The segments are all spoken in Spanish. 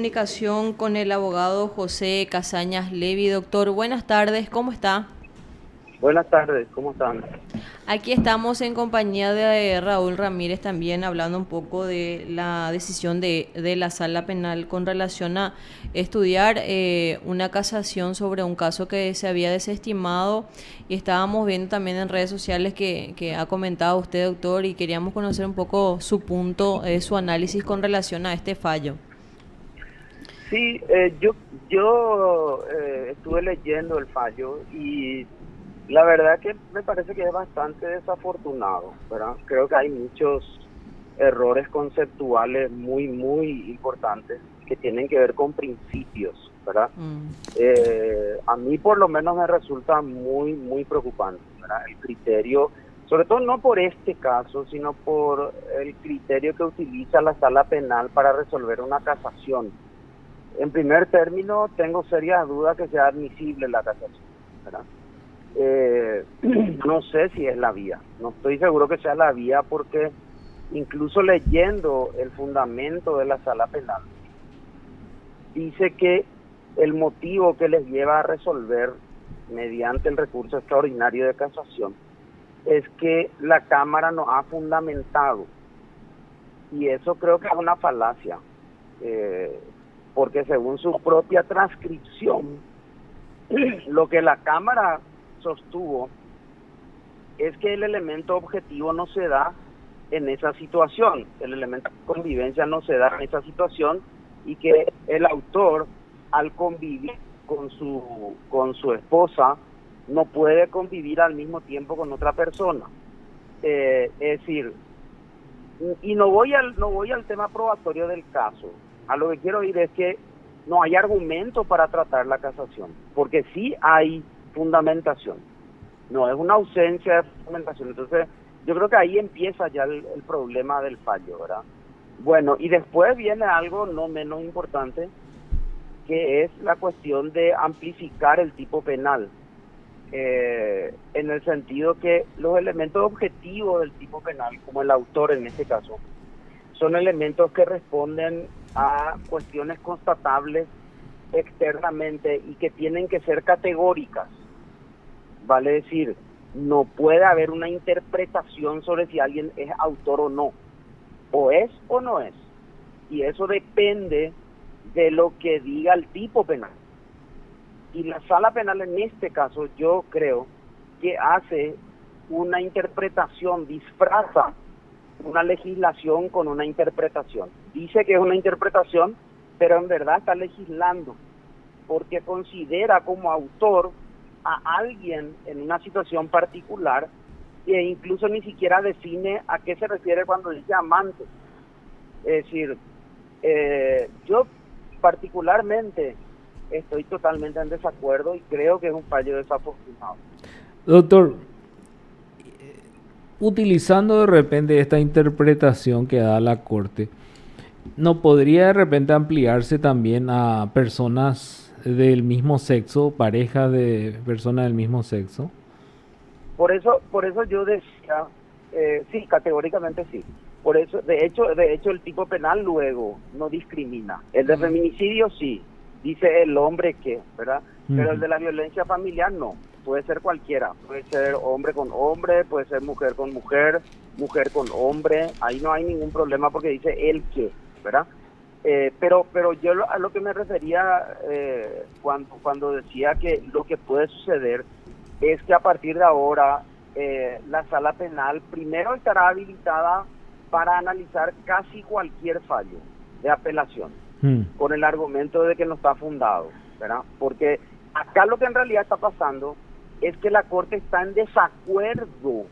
Comunicación con el abogado José Casañas Levi. Doctor, buenas tardes, ¿cómo está? Buenas tardes, ¿cómo están? Aquí estamos en compañía de Raúl Ramírez también hablando un poco de la decisión de la sala penal con relación a estudiar una casación sobre un caso que se había desestimado y estábamos viendo también en redes sociales que ha comentado usted, doctor, y queríamos conocer un poco su punto, su análisis con relación a este fallo. Sí, yo estuve leyendo el fallo y la verdad que me parece que es bastante desafortunado, ¿verdad? Creo que hay muchos errores conceptuales muy importantes que tienen que ver con principios, ¿verdad? Mm. A mí por lo menos me resulta muy preocupante, ¿verdad? El criterio, sobre todo no por este caso, sino por el criterio que utiliza la sala penal para resolver una casación. En primer término, tengo serias dudas que sea admisible la casación, ¿verdad? No sé si es la vía, no estoy seguro que sea la vía porque incluso leyendo el fundamento de la sala penal, dice que el motivo que les lleva a resolver mediante el recurso extraordinario de casación es que la Cámara no ha fundamentado, y eso creo que es una falacia, eh, porque según su propia transcripción, lo que la Cámara sostuvo es que el elemento objetivo no se da en esa situación, el elemento de convivencia no se da en esa situación y que el autor al convivir con su esposa no puede convivir al mismo tiempo con otra persona. Es decir, y no voy al tema probatorio del caso. A lo que quiero ir es que no hay argumento para tratar la casación, porque sí hay fundamentación, no es una ausencia de fundamentación. Entonces, yo creo que ahí empieza ya el problema del fallo, ¿verdad? Bueno, y después viene algo no menos importante, que es la cuestión de amplificar el tipo penal, en el sentido que los elementos objetivos del tipo penal, como el autor en este caso, son elementos que responden a cuestiones constatables externamente y que tienen que ser categóricas. Vale decir, no puede haber una interpretación sobre si alguien es autor o no, o es o no es. Y eso depende de lo que diga el tipo penal. Y la sala penal en este caso yo creo que hace una interpretación, disfraza una legislación con una interpretación. Dice que es una interpretación, pero en verdad está legislando, porque considera como autor a alguien en una situación particular e incluso ni siquiera define a qué se refiere cuando dice amante. Es decir, yo particularmente estoy totalmente en desacuerdo y creo que es un fallo desafortunado. Doctor, utilizando de repente esta interpretación que da la Corte, ¿no podría de repente ampliarse también a personas del mismo sexo, parejas de personas del mismo sexo? Por eso yo decía, sí, categóricamente sí. Por eso, de hecho, el tipo penal luego no discrimina. El de Mm. feminicidio sí, dice el hombre que, ¿verdad? Pero el Ujú. de la violencia familiar no. Puede ser cualquiera, puede ser hombre con hombre, puede ser mujer con mujer, mujer con hombre. Ahí no hay ningún problema porque dice el que, ¿verdad? Pero yo a lo que me refería, cuando decía que lo que puede suceder es que a partir de ahora, la sala penal primero estará habilitada para analizar casi cualquier fallo de apelación, Mm. con el argumento de que no está fundado, ¿verdad? Porque acá lo que en realidad está pasando es que la Corte está en desacuerdo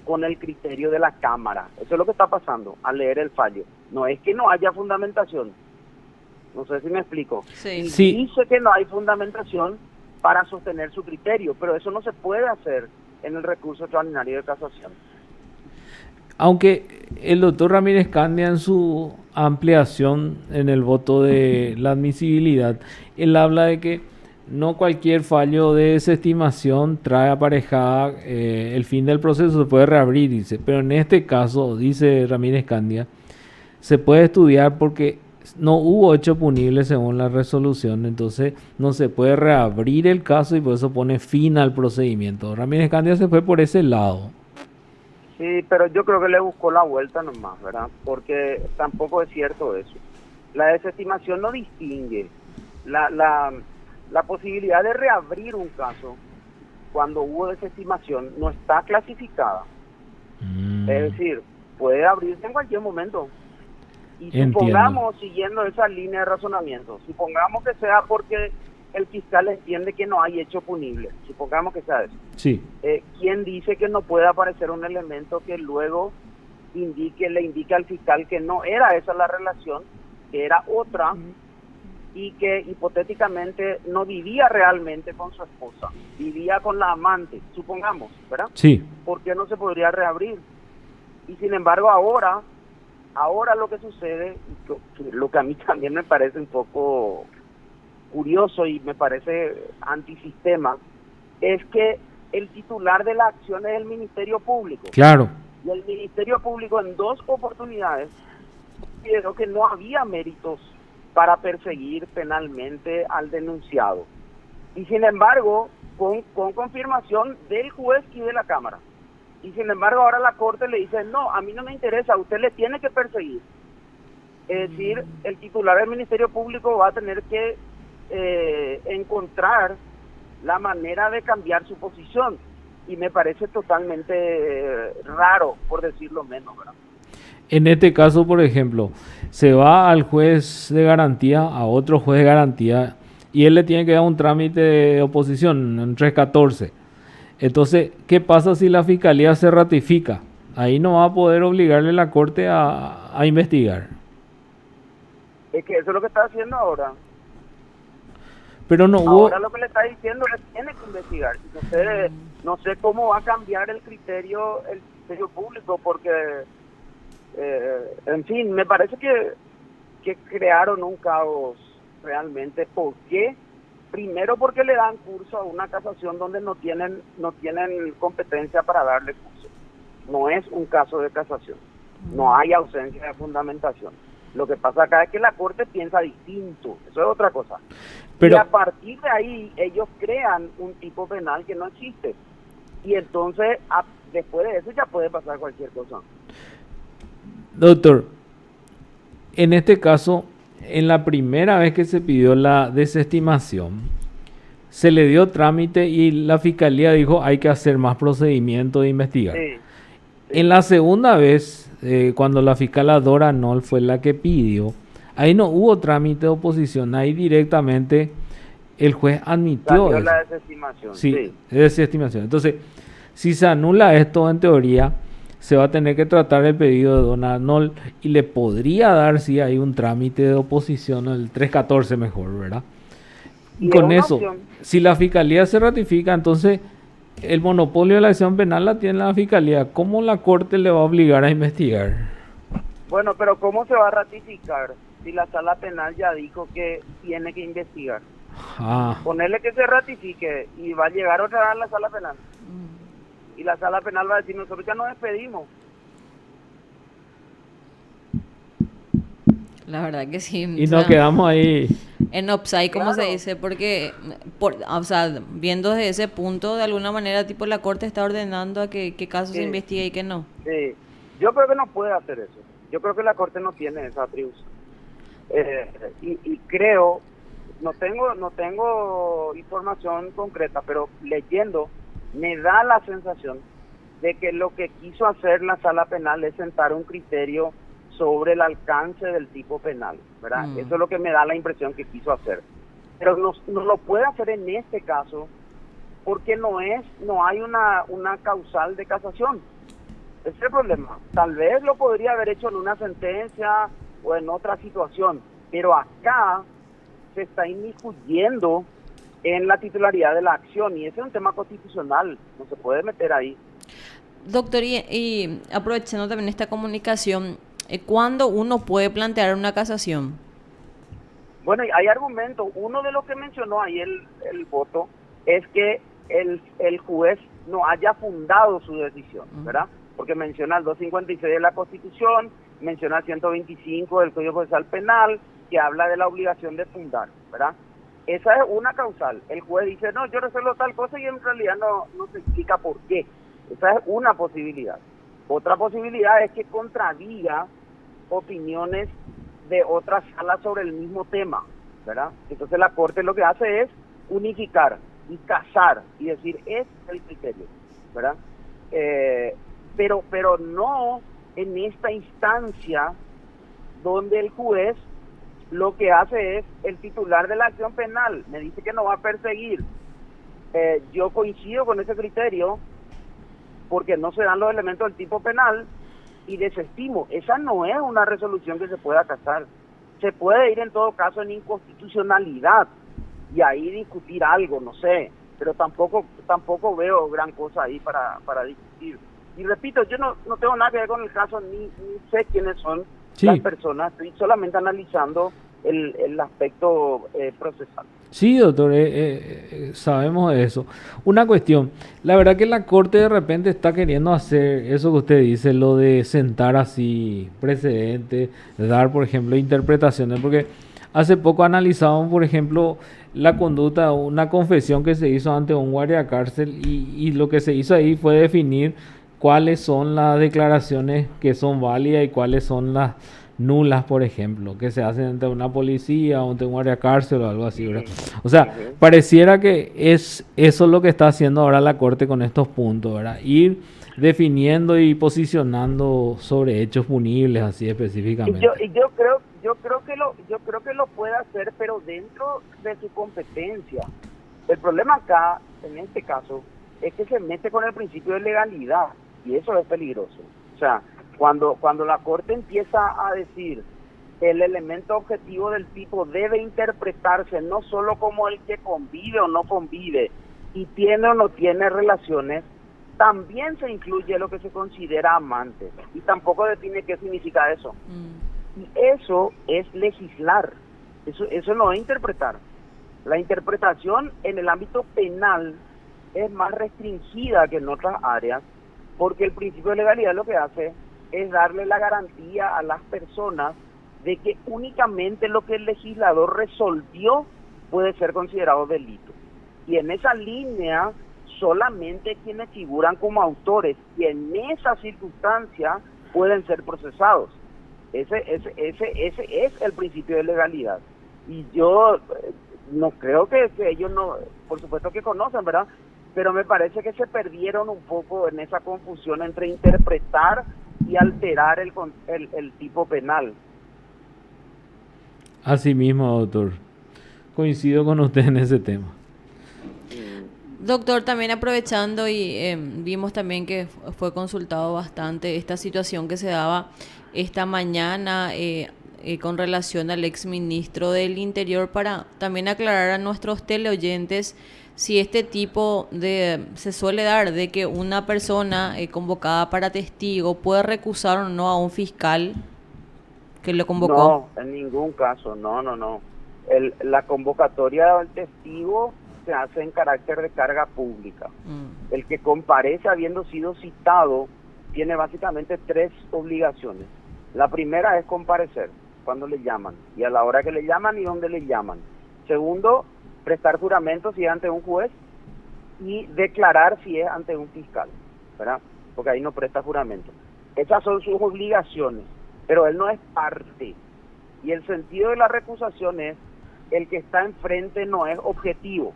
con el criterio de la Cámara. Eso es lo que está pasando al leer el fallo. No es que no haya fundamentación, no sé si me explico. Sí. Y Sí, dice que no hay fundamentación para sostener su criterio, pero eso no se puede hacer en el recurso extraordinario de casación. aunque el doctor Ramírez Candia en su ampliación en el voto de la admisibilidad, él habla de que no cualquier fallo de desestimación trae aparejada el fin del proceso, se puede reabrir, dice. Pero en este caso, dice Ramírez Candia, se puede estudiar porque no hubo hecho punible según la resolución, entonces no se puede reabrir el caso y por eso pone fin al procedimiento. Ramírez Candia se fue por ese lado. Sí, pero yo creo que le buscó la vuelta nomás, ¿verdad? Porque tampoco es cierto eso. La desestimación no distingue la posibilidad de reabrir un caso cuando hubo desestimación no está clasificada. Es decir, puede abrirse en cualquier momento. Y Entiendo. supongamos, siguiendo esa línea de razonamiento, supongamos que sea porque el fiscal entiende que no hay hecho punible, supongamos que sea eso. Sí. ¿Quién dice que no puede aparecer un elemento que luego le indique al fiscal que no era esa la relación, que era otra, y que hipotéticamente no vivía realmente con su esposa, vivía con la amante, supongamos, ¿verdad? Sí. ¿Por qué no se podría reabrir? Y sin embargo ahora lo que sucede, lo que a mí también me parece un poco curioso y me parece antisistema, es que el titular de la acción es el Ministerio Público. Claro. Y el Ministerio Público en 2 oportunidades consideró que no había méritos para perseguir penalmente al denunciado. Y sin embargo, con confirmación del juez y de la Cámara. Y sin embargo, ahora la Corte le dice, no, a mí no me interesa, usted le tiene que perseguir. Es decir, el titular del Ministerio Público va a tener que encontrar la manera de cambiar su posición. Y me parece totalmente raro, por decirlo menos, ¿verdad? En este caso, por ejemplo, se va al juez de garantía, a otro juez de garantía, y él le tiene que dar un trámite de oposición, un 314. Entonces, ¿qué pasa si la fiscalía se ratifica? Ahí no va a poder obligarle a la corte a investigar. Es que eso es lo que está haciendo ahora. Pero no hubo... Ahora lo que le está diciendo es que tiene que investigar. No sé cómo va a cambiar el criterio público, porque, en fin, me parece que crearon un caos realmente. ¿Por qué? Primero porque le dan curso a una casación donde no tienen competencia para darle curso. No es un caso de casación. No hay ausencia de fundamentación. Lo que pasa acá es que la Corte piensa distinto. Eso es otra cosa. Pero, y a partir de ahí ellos crean un tipo penal que no existe. Y entonces, después de eso ya puede pasar cualquier cosa. Doctor, en este caso, en la primera vez que se pidió la desestimación, se le dio trámite y la fiscalía dijo hay que hacer más procedimiento de investigar. Sí. En la segunda vez, cuando la fiscal Dora Nol fue la que pidió, ahí no hubo trámite de oposición, ahí directamente el juez admitió Salió eso. la desestimación. Sí, desestimación. Entonces, si se anula esto, en teoría, se va a tener que tratar el pedido de Dora Nol y le podría dar, si hay un trámite de oposición, el 314 mejor, ¿verdad? Y con eso, opción. Si la fiscalía se ratifica, entonces el monopolio de la acción penal la tiene la fiscalía. ¿Cómo la Corte le va a obligar a investigar? Bueno, pero ¿cómo se va a ratificar si la sala penal ya dijo que tiene que investigar? Ponerle que se ratifique y va a llegar otra vez a la sala penal. Y la sala penal va a decir, nosotros ya nos despedimos. La verdad que sí. Y nos quedamos ahí en offside, como se dice, porque, o sea, viendo desde ese punto, de alguna manera, tipo, la Corte está ordenando a que casos se investigue y que no. Sí, yo creo que no puede hacer eso. Yo creo que la Corte no tiene esa atribución. Y creo, no tengo información concreta, pero leyendo, me da la sensación de que lo que quiso hacer la sala penal es sentar un criterio sobre el alcance del tipo penal, ¿verdad? Eso es lo que me da la impresión que quiso hacer. Pero no lo puede hacer en este caso porque no hay una causal de casación. Ese es el problema. Tal vez lo podría haber hecho en una sentencia o en otra situación, pero acá se está inmiscuyendo en la titularidad de la acción y ese es un tema constitucional, no se puede meter ahí. Doctor, y aprovechando también esta comunicación, ¿cuándo uno puede plantear una casación? Bueno, hay argumentos. Uno de los que mencionó ahí el voto es que el juez no haya fundado su decisión, ¿verdad? Porque menciona el 256 de la Constitución, menciona el 125 del Código Procesal Penal, que habla de la obligación de fundar, ¿verdad? Esa es una causal. El juez dice, no, yo resuelvo tal cosa y en realidad no se explica por qué. Esa es una posibilidad. Otra posibilidad es que contradiga opiniones de otras salas sobre el mismo tema, ¿verdad? Entonces la Corte lo que hace es unificar y casar y decir, este es el criterio, ¿verdad? Pero no en esta instancia donde el juez lo que hace es, el titular de la acción penal me dice que no va a perseguir. Yo coincido con ese criterio porque no se dan los elementos del tipo penal y desestimo. Esa no es una resolución que se pueda casar. Se puede ir en todo caso en inconstitucionalidad y ahí discutir algo, no sé, pero tampoco veo gran cosa ahí para discutir. Y repito, yo no tengo nada que ver con el caso, ni sé quiénes son las personas, estoy solamente analizando el aspecto procesal. Sí, doctor, sabemos de eso. Una cuestión, la verdad que la Corte de repente está queriendo hacer eso que usted dice, lo de sentar así precedentes, dar, por ejemplo, interpretaciones, porque hace poco analizaban, por ejemplo, la conducta, una confesión que se hizo ante un guardia cárcel y lo que se hizo ahí fue definir cuáles son las declaraciones que son válidas y cuáles son las nulas, por ejemplo, que se hacen ante una policía o ante un guardia cárcel o algo así, ¿verdad? O sea, pareciera que es eso lo que está haciendo ahora la Corte con estos puntos, ¿verdad? Ir definiendo y posicionando sobre hechos punibles, así específicamente. Yo creo que lo puede hacer, pero dentro de su competencia. El problema acá, en este caso, es que se mete con el principio de legalidad y eso es peligroso. O sea, cuando la Corte empieza a decir el elemento objetivo del tipo debe interpretarse no solo como el que convive o no convive y tiene o no tiene relaciones, también se incluye lo que se considera amante y tampoco define qué significa eso. Y eso es legislar, eso no es interpretar. La interpretación en el ámbito penal es más restringida que en otras áreas porque el principio de legalidad lo que hace es darle la garantía a las personas de que únicamente lo que el legislador resolvió puede ser considerado delito. Y en esa línea, solamente quienes figuran como autores y en esa circunstancia pueden ser procesados. Ese es el principio de legalidad. Y yo no creo que ellos no, por supuesto que conocen, ¿verdad? Pero me parece que se perdieron un poco en esa confusión entre interpretar y alterar el tipo penal. Así mismo, doctor. Coincido con usted en ese tema. Doctor, también aprovechando y vimos también que fue consultado bastante esta situación que se daba esta mañana con relación al exministro del Interior, para también aclarar a nuestros teleoyentes si este tipo se suele dar de que una persona convocada para testigo puede recusar o no a un fiscal que lo convocó. No, en ningún caso, no. La convocatoria del testigo se hace en carácter de carga pública. El que comparece habiendo sido citado tiene básicamente 3 obligaciones. La primera es comparecer cuando le llaman y a la hora que le llaman y dónde le llaman. Segundo, prestar juramento si es ante un juez y declarar si es ante un fiscal, ¿verdad? Porque ahí no presta juramento. Esas son sus obligaciones, pero él no es parte. Y el sentido de la recusación es el que está enfrente no es objetivo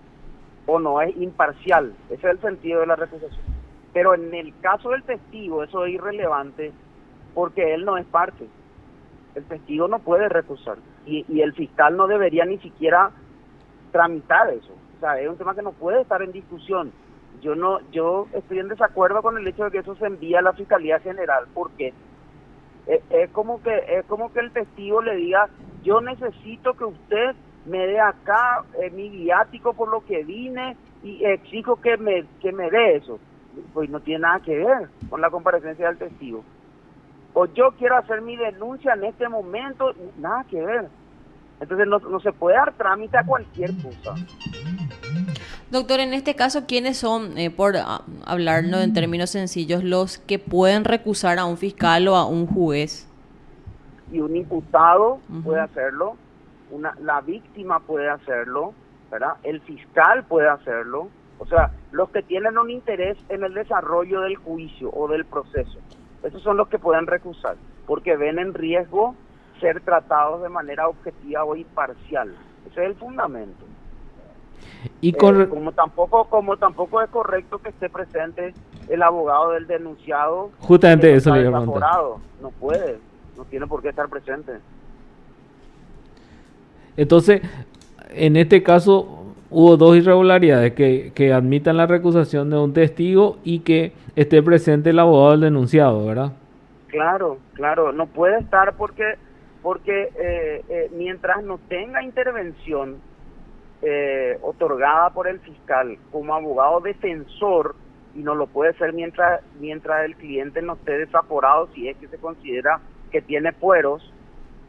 o no es imparcial. Ese es el sentido de la recusación. Pero en el caso del testigo eso es irrelevante porque él no es parte. El testigo no puede recusar y el fiscal no debería ni siquiera tramitar eso. O sea, es un tema que no puede estar en discusión. Yo estoy en desacuerdo con el hecho de que eso se envíe a la Fiscalía General, porque es como que el testigo le diga, yo necesito que usted me dé acá mi viático por lo que vine y exijo que me dé eso. Pues no tiene nada que ver con la comparecencia del testigo. O yo quiero hacer mi denuncia en este momento, nada que ver. Entonces no se puede dar trámite a cualquier cosa. Doctor, en este caso, ¿quiénes son, por hablarlo en términos sencillos, los que pueden recusar a un fiscal o a un juez? y un imputado Ujú. puede hacerlo, la víctima puede hacerlo, ¿verdad? El fiscal puede hacerlo. O sea, los que tienen un interés en el desarrollo del juicio o del proceso, esos son los que pueden recusar, porque ven en riesgo ser tratados de manera objetiva o imparcial. Ese es el fundamento. Y Como tampoco es correcto que esté presente el abogado del denunciado, justamente que no eso le está iba a preguntar. desaforado. No puede, no tiene por qué estar presente. Entonces, en este caso hubo dos irregularidades, que admitan la recusación de un testigo y que esté presente el abogado del denunciado, ¿verdad? Claro, no puede estar porque mientras no tenga intervención otorgada por el fiscal como abogado defensor, y no lo puede ser mientras el cliente no esté desaforado, si es que se considera que tiene fueros,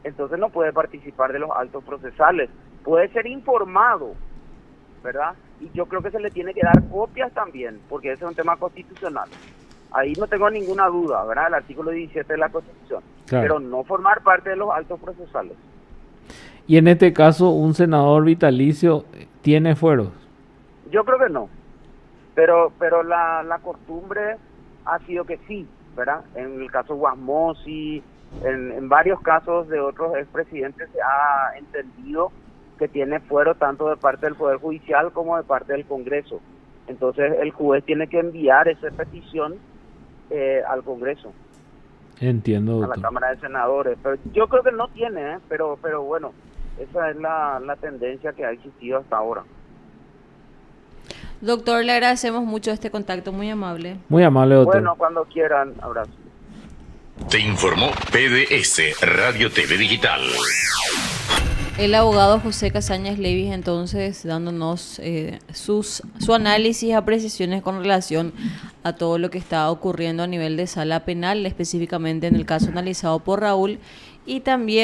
entonces no puede participar de los actos procesales. Puede ser informado, ¿verdad? Y yo creo que se le tiene que dar copias también, porque ese es un tema constitucional. Ahí no tengo ninguna duda, ¿verdad? El artículo 17 de la Constitución. Claro. Pero no formar parte de los actos procesales. Y en este caso, un senador vitalicio tiene fueros. Yo creo que no. Pero la costumbre ha sido que sí, ¿verdad? En el caso Guasmosi, en varios casos de otros expresidentes se ha entendido que tiene fuero tanto de parte del Poder Judicial como de parte del Congreso. Entonces el juez tiene que enviar esa petición al Congreso. Entiendo, A la doctor. Cámara de Senadores. Pero yo creo que no tiene, pero bueno, esa es la tendencia que ha existido hasta ahora. Doctor, le agradecemos mucho este contacto, muy amable. Muy amable, doctor. Bueno, cuando quieran, abrazo. Te informó PDS Radio TV Digital. El abogado José Casañas Levis, entonces, dándonos su análisis y apreciaciones con relación a todo lo que está ocurriendo a nivel de sala penal, específicamente en el caso analizado por Raúl, y también